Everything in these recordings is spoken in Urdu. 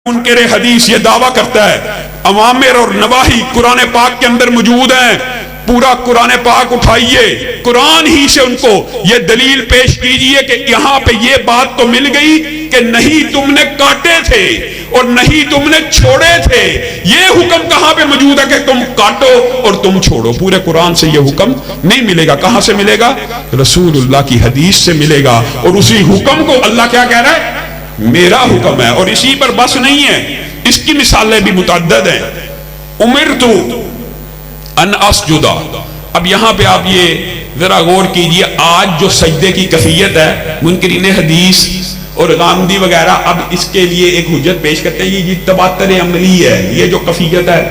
منکر حدیث یہ دعویٰ کرتا ہے اوامر اور نواہی قرآن پاک کے اندر موجود ہیں. پورا قرآن پاک اٹھائیے, قرآن ہی سے ان کو یہ دلیل پیش کیجئے کہ یہاں پہ یہ بات تو مل گئی کہ نہیں تم نے کاٹے تھے اور نہیں تم نے چھوڑے تھے. یہ حکم کہاں پہ موجود ہے کہ تم کاٹو اور تم چھوڑو؟ پورے قرآن سے یہ حکم نہیں ملے گا. کہاں سے ملے گا؟ رسول اللہ کی حدیث سے ملے گا. اور اسی حکم کو اللہ کیا کہہ رہا ہے؟ میرا حکم ہے. اور اسی پر بس نہیں ہے, اس کی مثالیں بھی متعدد ہیں. امرتو ان اسجدا. اب یہاں پہ آپ یہ ذرا غور کیجئے, آج جو سجدے کی کیفیت ہے, منکرین حدیث اور غامدی وغیرہ اب اس کے لیے ایک حجت پیش کرتے ہیں, یہ تباتر عملی ہے. یہ جو کیفیت ہے,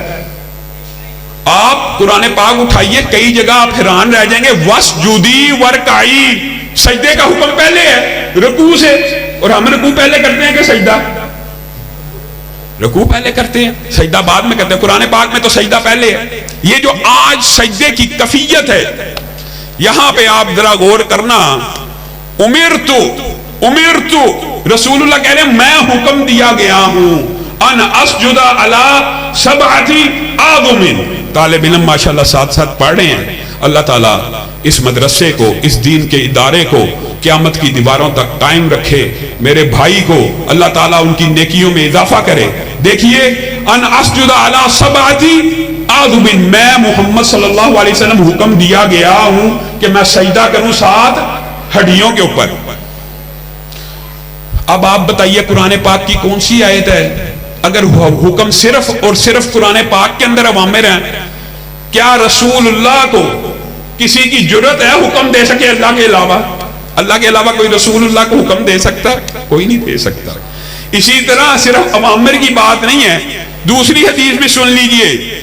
آپ قرآن پاک اٹھائیے, کئی جگہ آپ حیران رہ جائیں گے. وسجودی ورکعی, سجدے کا حکم پہلے ہے رکوع سے, اور ہم رکوع پہلے کرتے ہیں کہ سجدہ؟ رکوع پہلے کرتے ہیں, سجدہ بعد میں کرتے ہیں. قرآن پاک میں تو سجدہ پہلے ہے. یہ جو آج سجدے کی کیفیت ہے, یہاں پہ آپ ذرا غور کرنا. امرتو رسول اللہ کہہ رہے ہیں میں حکم دیا گیا ہوں ان اسجد علی سبعۃ اعظم. طالب علم ماشاءاللہ ساتھ ساتھ پڑھ رہے ہیں. اللہ تعالیٰ اس مدرسے کو, اس دین کے ادارے کو قیامت کی دیواروں تک قائم رکھے. میرے بھائی کو اللہ تعالیٰ ان کی نیکیوں میں اضافہ کرے. دیکھیے, ان اسجد علی سبعۃ اعظم, میں محمد صلی اللہ علیہ وسلم حکم دیا گیا ہوں کہ میں سجدہ کروں 7 ہڈیوں کے اوپر. اب آپ بتائیے قرآن پاک کی کون سی آیت ہے؟ اگر حکم صرف اور صرف قرآن پاک کے اندر اوامر ہیں, کیا رسول اللہ کو کسی کی جرت ہے حکم دے سکے اللہ کے علاوہ؟ اللہ کے علاوہ کوئی رسول اللہ کو حکم دے سکتا ہے؟ کوئی نہیں دے سکتا. اسی طرح صرف اوامر کی بات نہیں ہے, دوسری حدیث میں سن لیجئے,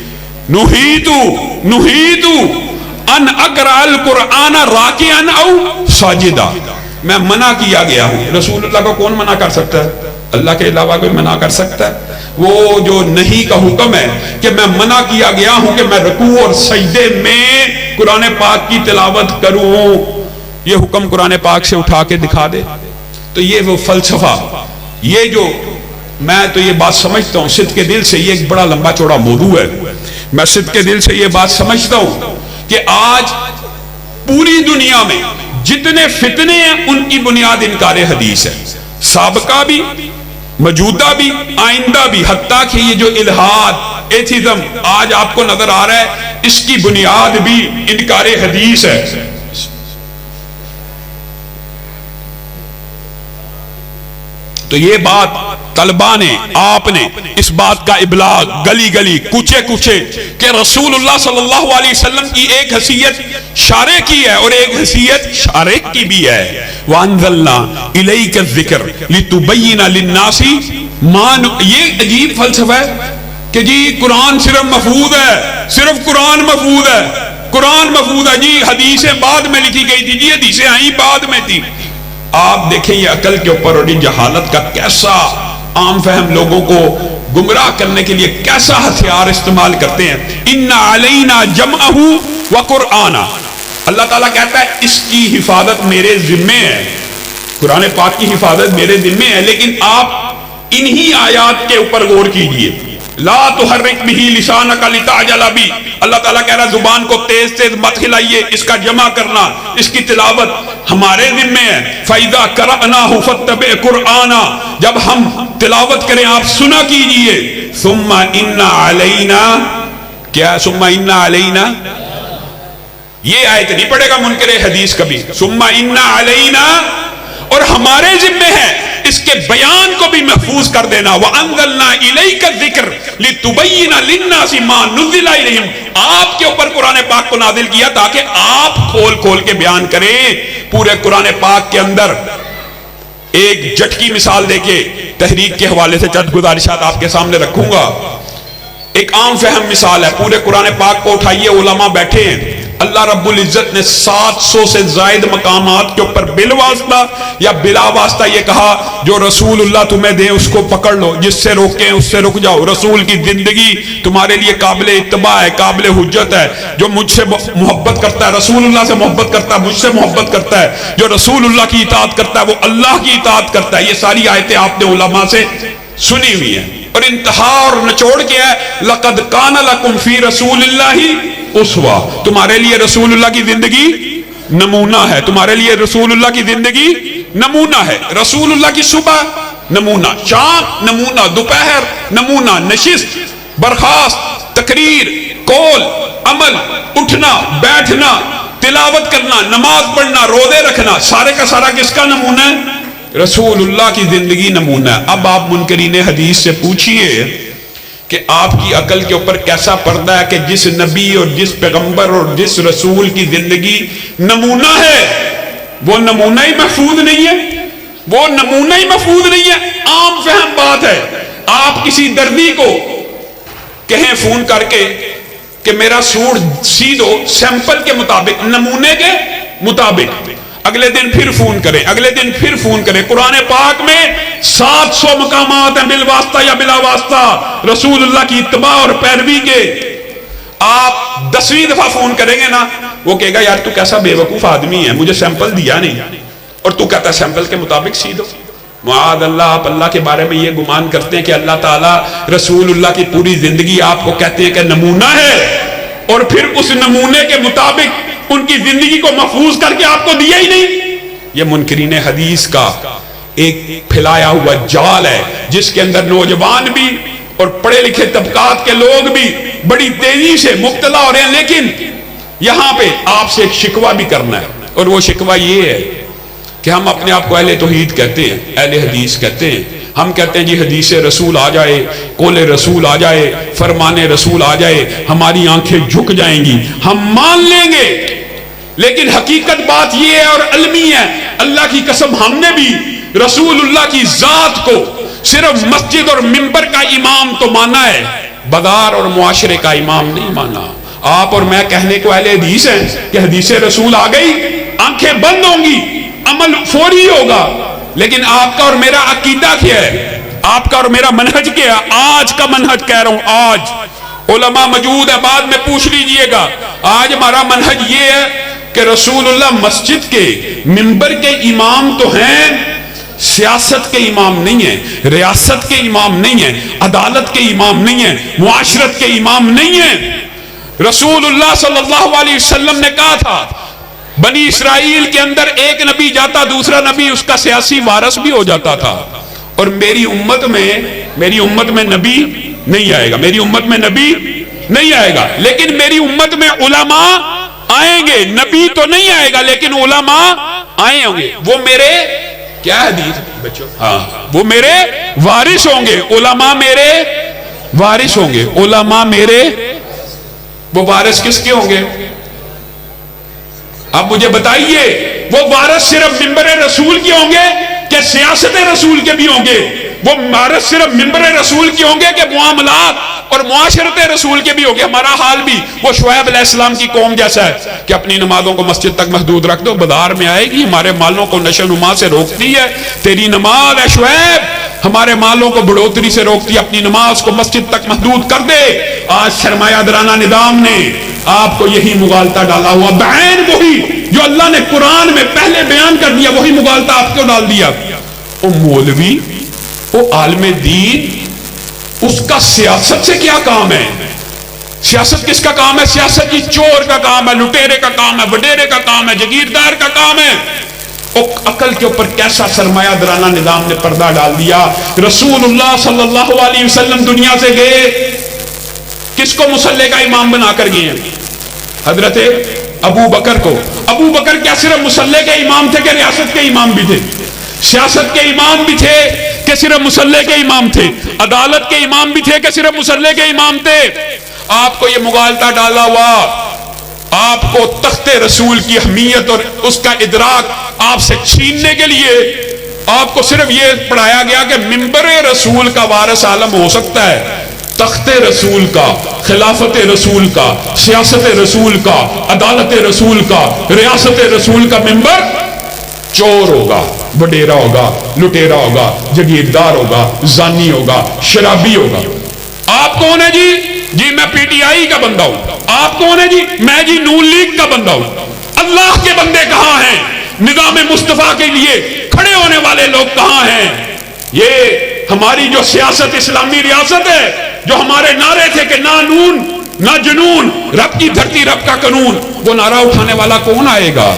نہیتو ان اقرأ القرآن راکعا او ساجدا. میں منع کیا گیا ہوں. رسول اللہ کو کون منع کر سکتا ہے؟ اللہ کے علاوہ کوئی منع کر سکتا ہے؟ وہ جو نہیں کا حکم ہے کہ میں منع کیا گیا ہوں کہ میں رکوع اور سجدے میں قرآن پاک کی تلاوت کروں, یہ حکم قرآن پاک سے اٹھا کے دکھا دے. تو یہ وہ فلسفہ, یہ جو میں تو یہ بات سمجھتا ہوں صدق کے دل سے, یہ ایک بڑا لمبا چوڑا موضوع ہے. میں صدق کے دل سے یہ بات سمجھتا ہوں کہ آج پوری دنیا میں جتنے فتنے ہیں ان کی بنیاد انکار حدیث ہے. سابقہ بھی, موجودہ بھی, آئندہ بھی. حتیٰ کہ یہ جو الہاد, ایتھیزم آج آپ کو نظر آ رہا ہے, اس کی بنیاد بھی انکار حدیث ہے. تو یہ بات طلبہ نے, آپ نے اس بات کا ابلاغ گلی گلی, کوچے کوچے, کہ رسول اللہ صلی اللہ علیہ وسلم کی ایک حیثیت شارع کی ہے اور ایک حیثیت شارع کی بھی ہے. وَأَنزَلْنَا إِلَيْكَ الذِّكْرَ لِتُبَيِّنَ لِلنَّاسِ مَا. یہ عجیب فلسفہ ہے کہ جی قرآن صرف محفوظ ہے, صرف قرآن محفوظ ہے, قرآن محفوظ ہے. جی حدیثیں بعد میں لکھی گئی تھی, جی حدیثیں آئیں بعد میں تھی. آپ دیکھیں یہ عقل کے اوپر اور جہالت کا کیسا عام فہم لوگوں کو گمراہ کرنے کے لیے کیسا ہتھیار استعمال کرتے ہیں. اِنَّ عَلَيْنَا جَمْعَهُ وَقُرْآنَ. اللہ تعالیٰ کہتا ہے اس کی حفاظت میرے ذمے ہے, قرآن پاک کی حفاظت میرے ذمے ہے. لیکن آپ انہی آیات کے اوپر غور کیجئے. لا تحرک بہ لسانک لتعجل بہ. اللہ تعالیٰ کہہ رہا ہے زبان کو تیز تیز مت ہلائیے, اس کا جمع کرنا, اس کی تلاوت ہمارے ذمے ہے. فَإِذَا قَرَأْنَاهُ فَاتَّبِعْ قُرْآنَ. جب ہم تلاوت کریں آپ سنا کیجئے. ثُمَّ إِنَّ عَلَيْنَا, کیا ثُمَّ إِنَّ عَلَيْنَا, یہ آیت نہیں پڑھے گا منکر حدیث کبھی. ثُمَّ إِنَّ عَلَيْنَا, اور ہمارے ذمے ہے اس کے بیان کو بھی محفوظ کر دینا. وَأَنزَلْنَا إِلَيْكَ الذِّكْرَ لِتُبَيِّنَ لِلنَّاسِ مَا نُزِّلَ إِلَيْهِمْ. آپ کے اوپر قرآن پاک کو نازل کیا تاکہ آپ کھول کھول کے بیان کریں. پورے قرآن پاک کے اندر ایک جھٹکی مثال دے کے تحریک کے حوالے سے چند گزارشات آپ کے سامنے رکھوں گا. ایک عام فہم مثال ہے, پورے قرآن پاک کو اٹھائیے, علماء بیٹھے ہیں, اللہ رب العزت نے 700 سے زائد مقامات کے اوپر بالواسطہ یا بلا واسطہ یہ کہا جو رسول اللہ تمہیں دیں اس کو پکڑ لو, جس سے روکیں اس سے رک جاؤ. رسول کی زندگی تمہارے لیے قابل اتباع ہے, قابل حجت ہے. جو مجھ سے محبت کرتا ہے رسول اللہ سے محبت کرتا ہے, مجھ سے محبت کرتا ہے. جو رسول اللہ کی اطاعت کرتا ہے وہ اللہ کی اطاعت کرتا ہے. یہ ساری آیتیں آپ نے علماء سے سنی ہوئی ہیں. اور انتہا اور نچوڑ کیا ہے؟ لقد کان لکم فی رسول اللہ اسوہ، تمہارے لیے رسول اللہ کی زندگی نمونہ ہے، تمہارے لیے رسول اللہ کی زندگی نمونہ ہے۔ رسول اللہ کی صبح نمونہ، شام نمونہ، دوپہر نمونہ، نشست، برخاست، تقریر، قول، عمل، اٹھنا، بیٹھنا، تلاوت کرنا، نماز پڑھنا، روزے رکھنا، سارے کا سارا کس کا نمونہ ہے؟ رسول اللہ کی زندگی نمونہ ہے۔ اب آپ منکرین حدیث سے پوچھئے کہ آپ کی عقل کے اوپر کیسا پردہ ہے کہ جس نبی اور جس پیغمبر اور جس رسول کی زندگی نمونہ ہے وہ نمونہ ہی محفوظ نہیں ہے، وہ نمونہ ہی محفوظ نہیں ہے۔ عام فہم بات ہے، آپ کسی دردی کو کہیں فون کر کے کہ میرا سوٹ سی دو سیمپل کے مطابق، نمونے کے مطابق، اگلے دن پھر فون کریں، اگلے دن پھر فون کریں۔ قرآن پاک میں 700 مقامات ہیں بالواسطہ یا بلا واسطہ رسول اللہ کی اتباع اور پیروی کے۔ آپ 10ویں دفعہ فون کریں گے نا، وہ کہے گا یار تو کیسا بے وقوف آدمی ہے، مجھے سیمپل دیا نہیں اور تو کہتا ہے سیمپل کے مطابق سی دو۔ معاذ اللہ، آپ اللہ کے بارے میں یہ گمان کرتے ہیں کہ اللہ تعالیٰ رسول اللہ کی پوری زندگی آپ کو کہتے ہیں کہ نمونہ ہے، اور پھر اس نمونے کے مطابق ان کی زندگی کو محفوظ کر کے آپ کو دیا ہی نہیں۔ یہ منکرین حدیث کا ایک پھیلایا ہوا جال ہے جس کے اندر نوجوان بھی اور پڑھے لکھے طبقات کے لوگ بھی بڑی تیزی سے مبتلا ہو رہے ہیں۔ لیکن یہاں پہ آپ سے ایک شکوہ بھی کرنا ہے، اور وہ شکوہ یہ ہے کہ ہم اپنے آپ کو اہل توحید کہتے ہیں، اہل حدیث کہتے ہیں۔ ہم کہتے ہیں جی حدیث رسول آ جائے، قول رسول آ جائے، فرمان رسول آ جائے، ہماری آنکھیں جھک جائیں گی، ہم مان لیں گے۔ لیکن حقیقت بات یہ ہے اور علمی ہے، اللہ کی قسم ہم نے بھی رسول اللہ کی ذات کو صرف مسجد اور منبر کا امام تو مانا ہے، بازار اور معاشرے کا امام نہیں مانا۔ آپ اور میں کہنے کو اہل حدیث ہیں کہ حدیث رسول آ گئی، آنکھیں بند ہوں گی، عمل فوری ہوگا۔ لیکن آپ کا اور میرا عقیدہ کیا ہے؟ آپ کا اور میرا منہج کیا ہے؟ آج کا منہج کہہ رہا ہوں، آج علماء موجود ہے، بعد میں پوچھ لیجئے گا۔ آج ہمارا منہج یہ ہے کہ رسول اللہ مسجد کے منبر کے امام تو ہیں، سیاست کے امام نہیں ہیں، ریاست کے امام نہیں ہیں، عدالت کے امام نہیں ہیں، معاشرت کے امام نہیں ہیں۔ رسول اللہ صلی اللہ علیہ وسلم نے کہا تھا بنی اسرائیل کے اندر ایک نبی جاتا، دوسرا نبی اس کا سیاسی وارث بھی ہو جاتا تھا، اور میری امت میں نبی نہیں آئے گا، میری امت میں نبی نہیں آئے گا، لیکن میری امت میں علماء آئیں گے۔ نبی تو نہیں آئے گا لیکن علماء آئے ہوں گے، وہ میرے کیا حدیث بچوں، ہاں وہ میرے وارث ہوں گے، علماء میرے وارث ہوں گے، علماء میرے، وہ وارث کس کے ہوں گے؟ اب مجھے بتائیے، وہ وارث صرف منبر رسول کے ہوں گے کہ سیاست رسول کے بھی ہوں گے؟ وہ وارث صرف منبر رسول کے ہوں گے کہ معاملات اور معاشرت رسول کے بھی ہوں گے؟ ہمارا حال بھی وہ شعیب علیہ السلام کی قوم جیسا ہے کہ اپنی نمازوں کو مسجد تک محدود رکھ دو، بازار میں آئے گی، ہمارے مالوں کو نشو و نما سے روکتی ہے، تیری نماز ہے شعیب، ہمارے مالوں کو بڑھوتری سے روکتی ہے، اپنی نماز کو مسجد تک محدود کر دے۔ آج سرمایہ دارانہ نظام نے آپ کو یہی مغالطہ ڈالا ہوا، بعین وہی جو اللہ نے قرآن میں پہلے بیان کر دیا، وہی مغالطہ آپ کو ڈال دیا۔ وہ مولوی، وہ عالم دین، اس کا سیاست سے کیا کام ہے؟ سیاست کس کا کام ہے؟ سیاست کی چور کا کام ہے، لٹیرے کا کام ہے، وڈیرے کا کام ہے، جگیردار کا کام ہے۔ عقل کے اوپر کیسا سرمایہ دارانہ نظام نے پردہ ڈال دیا۔ رسول اللہ صلی اللہ علیہ وسلم دنیا سے گئے، کس کو مصلی کا امام بنا کر گئے ہیں؟ حضرت ابو بکر کو۔ ابو بکر کیا صرف مصلی کے امام تھے کہ ریاست کے امام بھی تھے؟ سیاست کے امام بھی تھے کہ صرف مصلی کے امام تھے؟ عدالت کے امام بھی تھے کہ صرف مصلی کے امام تھے؟ آپ کو یہ مغالطہ ڈالا ہوا، آپ کو تخت رسول کی اہمیت اور اس کا ادراک آپ سے چھیننے کے لیے آپ کو صرف یہ پڑھایا گیا کہ منبر رسول کا وارث عالم ہو سکتا ہے، تخت رسول کا، خلافت رسول کا، سیاست رسول کا، عدالت رسول کا، ریاست رسول کا منبر چور ہوگا، وڈیرا ہوگا، لٹیرا ہوگا، جگیردار ہوگا، زانی ہوگا، شرابی ہوگا۔ آپ کون ہے جی؟ جی میں پی ٹی آئی کا بندہ ہوں۔ آپ کون ہے جی؟ میں جی نون لیگ کا بندہ ہوں۔ اللہ کے بندے کہاں ہیں؟ نظام مصطفیٰ کے لیے کھڑے ہونے والے لوگ کہاں ہیں؟ یہ ہماری جو سیاست اسلامی ریاست ہے، جو ہمارے نعرے تھے کہ نہ نون نہ جنون، رب کی دھرتی رب کا قانون، وہ نعرہ اٹھانے والا کون آئے گا؟